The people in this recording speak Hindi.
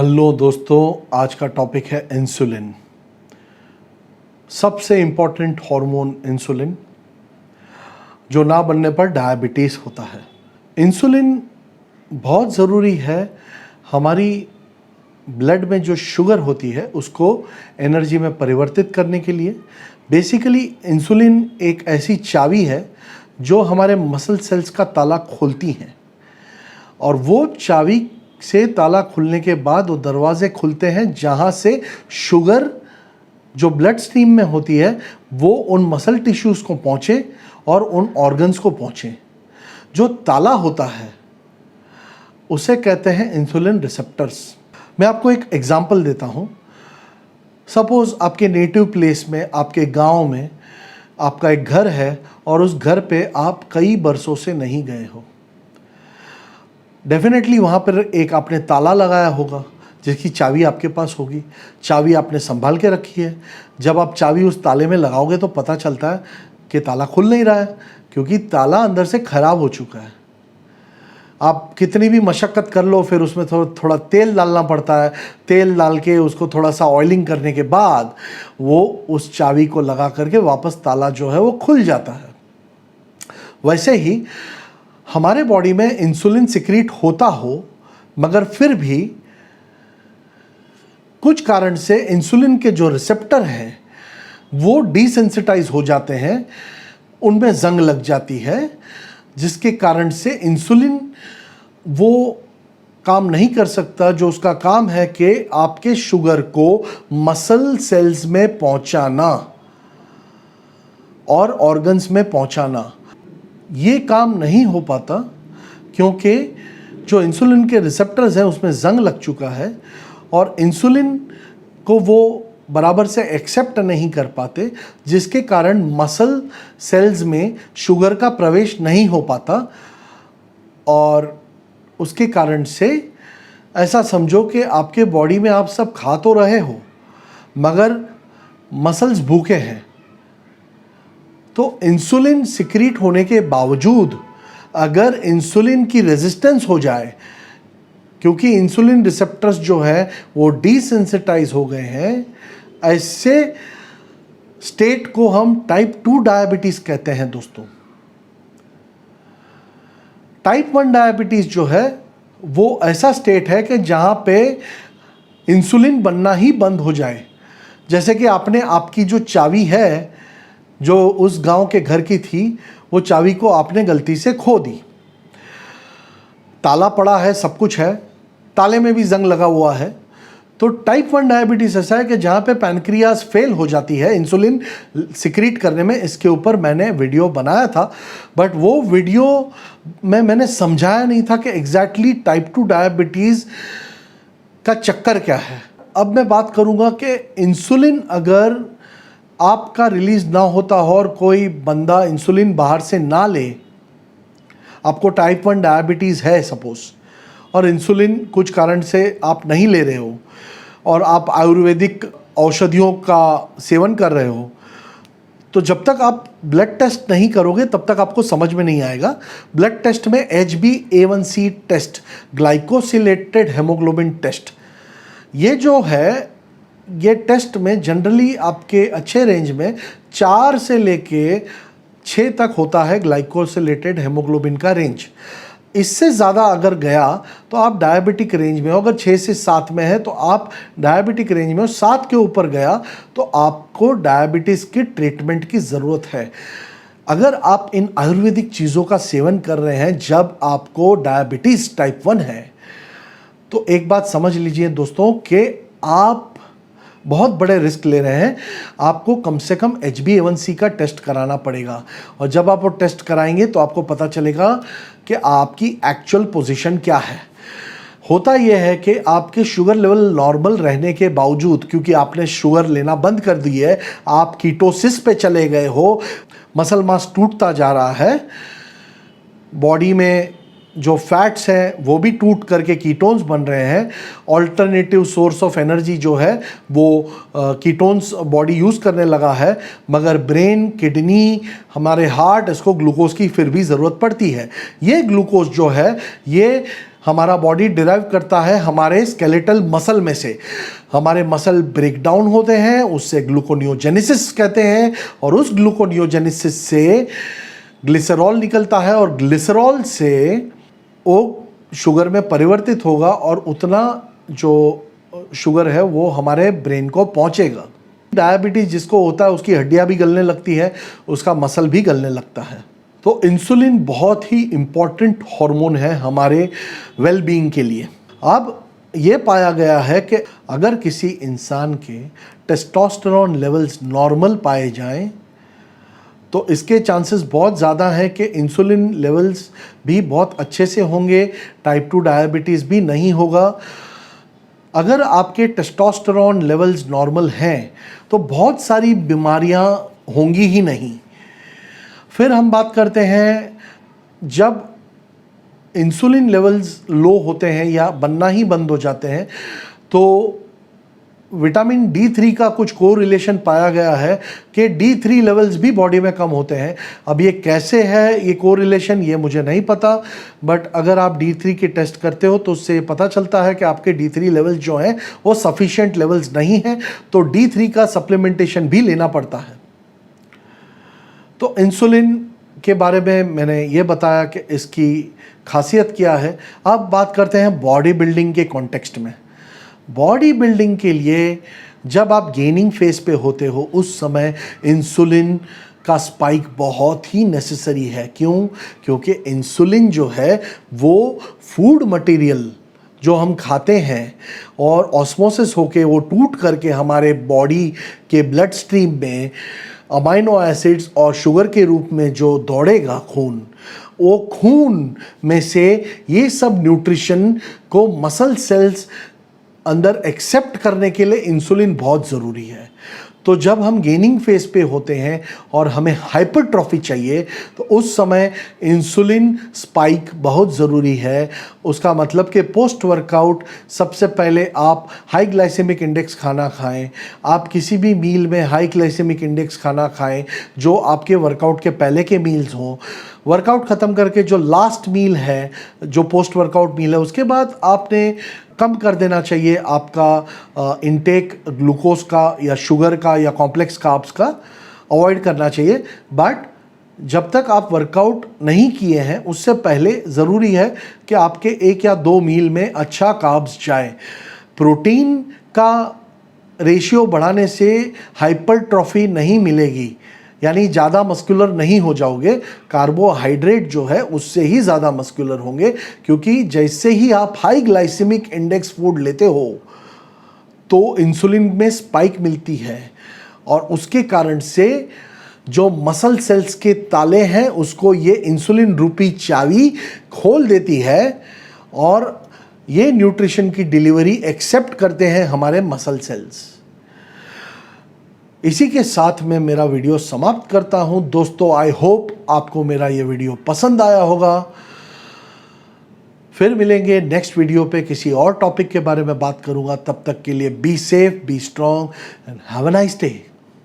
हेलो दोस्तों, आज का टॉपिक है इंसुलिन। सबसे इम्पॉर्टेंट हार्मोन इंसुलिन, जो ना बनने पर डायबिटीज़ होता है। इंसुलिन बहुत ज़रूरी है हमारी ब्लड में जो शुगर होती है उसको एनर्जी में परिवर्तित करने के लिए। बेसिकली इंसुलिन एक ऐसी चाबी है जो हमारे मसल सेल्स का ताला खोलती हैं, और वो चाबी से ताला खुलने के बाद वो दरवाजे खुलते हैं जहाँ से शुगर जो ब्लड स्ट्रीम में होती है वो उन मसल टिश्यूज़ को पहुँचे और उन ऑर्गन्स को पहुँचे। जो ताला होता है उसे कहते हैं इंसुलिन रिसेप्टर्स। मैं आपको एक एग्जांपल देता हूँ। सपोज़ आपके नेटिव प्लेस में, आपके गांव में आपका एक घर है और उस घर पे आप कई बरसों से नहीं गए हो। डेफिनेटली वहाँ पर एक आपने ताला लगाया होगा जिसकी चाबी आपके पास होगी। चाबी आपने संभाल के रखी है। जब आप चाबी उस ताले में लगाओगे तो पता चलता है कि ताला खुल नहीं रहा है, क्योंकि ताला अंदर से ख़राब हो चुका है। आप कितनी भी मशक्क़त कर लो, फिर उसमें थोड़ा तेल डालना पड़ता है। तेल डाल के उसको थोड़ा सा ऑयलिंग करने के बाद वो उस चाबी को लगा करके वापस ताला जो है वो खुल जाता है। वैसे ही हमारे बॉडी में इंसुलिन सिक्रीट होता हो, मगर फिर भी कुछ कारण से इंसुलिन के जो रिसेप्टर हैं वो डिसेंसिटाइज हो जाते हैं, उनमें जंग लग जाती है, जिसके कारण से इंसुलिन वो काम नहीं कर सकता जो उसका काम है कि आपके शुगर को मसल सेल्स में पहुंचाना और ऑर्गन्स में पहुंचाना। ये काम नहीं हो पाता क्योंकि जो इंसुलिन के रिसेप्टर्स हैं उसमें जंग लग चुका है और इंसुलिन को वो बराबर से एक्सेप्ट नहीं कर पाते, जिसके कारण मसल सेल्स में शुगर का प्रवेश नहीं हो पाता। और उसके कारण से ऐसा समझो कि आपके बॉडी में आप सब खा तो रहे हो मगर मसल्स भूखे हैं। तो इंसुलिन सिक्रीट होने के बावजूद अगर इंसुलिन की रेजिस्टेंस हो जाए, क्योंकि इंसुलिन रिसेप्टर्स जो है वो डिसेंसिटाइज हो गए हैं, ऐसे स्टेट को हम टाइप 2 डायबिटीज कहते हैं दोस्तों। टाइप 1 डायबिटीज जो है वो ऐसा स्टेट है कि जहां पे इंसुलिन बनना ही बंद हो जाए। जैसे कि आपकी जो चाबी है जो उस गांव के घर की थी, वो चाबी को आपने गलती से खो दी। ताला पड़ा है, सब कुछ है, ताले में भी जंग लगा हुआ है। तो टाइप 1 डायबिटीज़ ऐसा है कि जहाँ पे पैनक्रियाज फेल हो जाती है इंसुलिन सिक्रीट करने में। इसके ऊपर मैंने वीडियो बनाया था, बट वो वीडियो में मैंने समझाया नहीं था कि एग्जैक्टली टाइप 2 डायबिटीज़ का चक्कर क्या है। अब मैं बात करूँगा कि इंसुलिन अगर आपका रिलीज ना होता हो और कोई बंदा इंसुलिन बाहर से ना ले, आपको टाइप 1 डायबिटीज़ है सपोज, और इंसुलिन कुछ कारण से आप नहीं ले रहे हो और आप आयुर्वेदिक औषधियों का सेवन कर रहे हो, तो जब तक आप ब्लड टेस्ट नहीं करोगे तब तक आपको समझ में नहीं आएगा। ब्लड टेस्ट में HbA1c test, glycosylated haemoglobin test, ये जो है ये टेस्ट में जनरली आपके अच्छे रेंज में 4 से लेके 6 तक होता है ग्लाइकोसिलेटेड हेमोग्लोबिन का रेंज। इससे ज़्यादा अगर गया तो आप डायबिटिक रेंज में हो। अगर 6 से 7 में है तो आप डायबिटिक रेंज में हो। 7 के ऊपर गया तो आपको डायबिटीज़ की ट्रीटमेंट की ज़रूरत है। अगर आप इन आयुर्वेदिक चीज़ों का सेवन कर रहे हैं जब आपको डायबिटीज़ टाइप 1 है, तो एक बात समझ लीजिए दोस्तों कि आप बहुत बड़े रिस्क ले रहे हैं। आपको कम से कम HbA1c का टेस्ट कराना पड़ेगा, और जब आप वो टेस्ट कराएंगे तो आपको पता चलेगा कि आपकी एक्चुअल पोजीशन क्या है। होता यह है कि आपके शुगर लेवल नॉर्मल रहने के बावजूद, क्योंकि आपने शुगर लेना बंद कर दी है, आप कीटोसिस पे चले गए हो, मसल मास टूटता जा रहा है, बॉडी में जो फैट्स हैं वो भी टूट करके कीटोन्स बन रहे हैं। ऑल्टरनेटिव सोर्स ऑफ एनर्जी जो है वो कीटोन्स बॉडी यूज़ करने लगा है, मगर ब्रेन, किडनी, हमारे हार्ट, इसको ग्लूकोज की फिर भी ज़रूरत पड़ती है। ये ग्लूकोज जो है ये हमारा बॉडी डिराइव करता है हमारे स्केलेटल मसल में से। हमारे मसल ब्रेक डाउन होते हैं, उससे ग्लूकोनियोजेनेसिस कहते हैं, और उस ग्लूकोनियोजेनेसिस से ग्लिसरॉल निकलता है, और ग्लिसरॉल से वो शुगर में परिवर्तित होगा, और उतना जो शुगर है वो हमारे ब्रेन को पहुंचेगा। डायबिटीज जिसको होता है उसकी हड्डियां भी गलने लगती है, उसका मसल भी गलने लगता है। तो इंसुलिन बहुत ही इम्पॉर्टेंट हार्मोन है हमारे वेलबीइंग के लिए। अब ये पाया गया है कि अगर किसी इंसान के टेस्टोस्टेरोन लेवल्स नॉर्मल पाए जाएं तो इसके चांसेस बहुत ज़्यादा हैं कि इंसुलिन लेवल्स भी बहुत अच्छे से होंगे, टाइप 2 डायबिटीज़ भी नहीं होगा। अगर आपके टेस्टोस्टेरोन लेवल्स नॉर्मल हैं तो बहुत सारी बीमारियां होंगी ही नहीं। फिर हम बात करते हैं, जब इंसुलिन लेवल्स लो होते हैं या बनना ही बंद हो जाते हैं तो विटामिन D3 का कुछ कोरिलेशन पाया गया है कि D3 लेवल्स भी बॉडी में कम होते हैं। अब ये कैसे है ये कोरिलेशन, ये मुझे नहीं पता, बट अगर आप D3 के टेस्ट करते हो तो उससे पता चलता है कि आपके D3 लेवल्स जो हैं वो सफिशिएंट लेवल्स नहीं हैं, तो D3 का सप्लीमेंटेशन भी लेना पड़ता है। तो इंसुलिन के बारे में मैंने ये बताया कि इसकी खासियत क्या है। अब बात करते हैं बॉडी बिल्डिंग के कॉन्टेक्स्ट में। बॉडी बिल्डिंग के लिए जब आप गेनिंग फेज पे होते हो उस समय इंसुलिन का स्पाइक बहुत ही नेसेसरी है। क्यों? क्योंकि इंसुलिन जो है वो फूड मटेरियल जो हम खाते हैं और ऑस्मोसिस होके वो टूट करके हमारे बॉडी के ब्लड स्ट्रीम में अमाइनो एसिड्स और शुगर के रूप में जो दौड़ेगा खून, वो खून में से ये सब न्यूट्रिशन को मसल सेल्स अंदर एक्सेप्ट करने के लिए इंसुलिन बहुत ज़रूरी है। तो जब हम गेनिंग फेज पे होते हैं और हमें हाइपरट्रॉफी चाहिए तो उस समय इंसुलिन स्पाइक बहुत ज़रूरी है। उसका मतलब कि पोस्ट वर्कआउट सबसे पहले आप हाई ग्लाइसेमिक इंडेक्स खाना खाएं। आप किसी भी मील में हाई ग्लाइसेमिक इंडेक्स खाना खाएं जो आपके वर्कआउट के पहले के मील्स हों। वर्कआउट ख़त्म करके जो लास्ट मील है, जो पोस्ट वर्कआउट मील है, उसके बाद आपने कम कर देना चाहिए आपका इनटेक ग्लूकोज का या शुगर का या कॉम्प्लेक्स कार्ब्स का अवॉइड करना चाहिए। बट जब तक आप वर्कआउट नहीं किए हैं उससे पहले ज़रूरी है कि आपके 1 या 2 मील में अच्छा कार्ब्स जाए। प्रोटीन का रेशियो बढ़ाने से हाइपरट्रॉफी नहीं मिलेगी, यानी ज़्यादा मस्कुलर नहीं हो जाओगे। कार्बोहाइड्रेट जो है उससे ही ज़्यादा मस्कुलर होंगे, क्योंकि जैसे ही आप हाई ग्लाइसेमिक इंडेक्स फूड लेते हो तो इंसुलिन में स्पाइक मिलती है और उसके कारण से जो मसल सेल्स के ताले हैं उसको ये इंसुलिन रूपी चाबी खोल देती है और ये न्यूट्रिशन की डिलीवरी एक्सेप्ट करते हैं हमारे मसल सेल्स। इसी के साथ मैं मेरा वीडियो समाप्त करता हूं। दोस्तों, आई होप आपको मेरा ये वीडियो पसंद आया होगा। फिर मिलेंगे नेक्स्ट वीडियो पे, किसी और टॉपिक के बारे में बात करूंगा। तब तक के लिए be safe, B strong and have a nice day.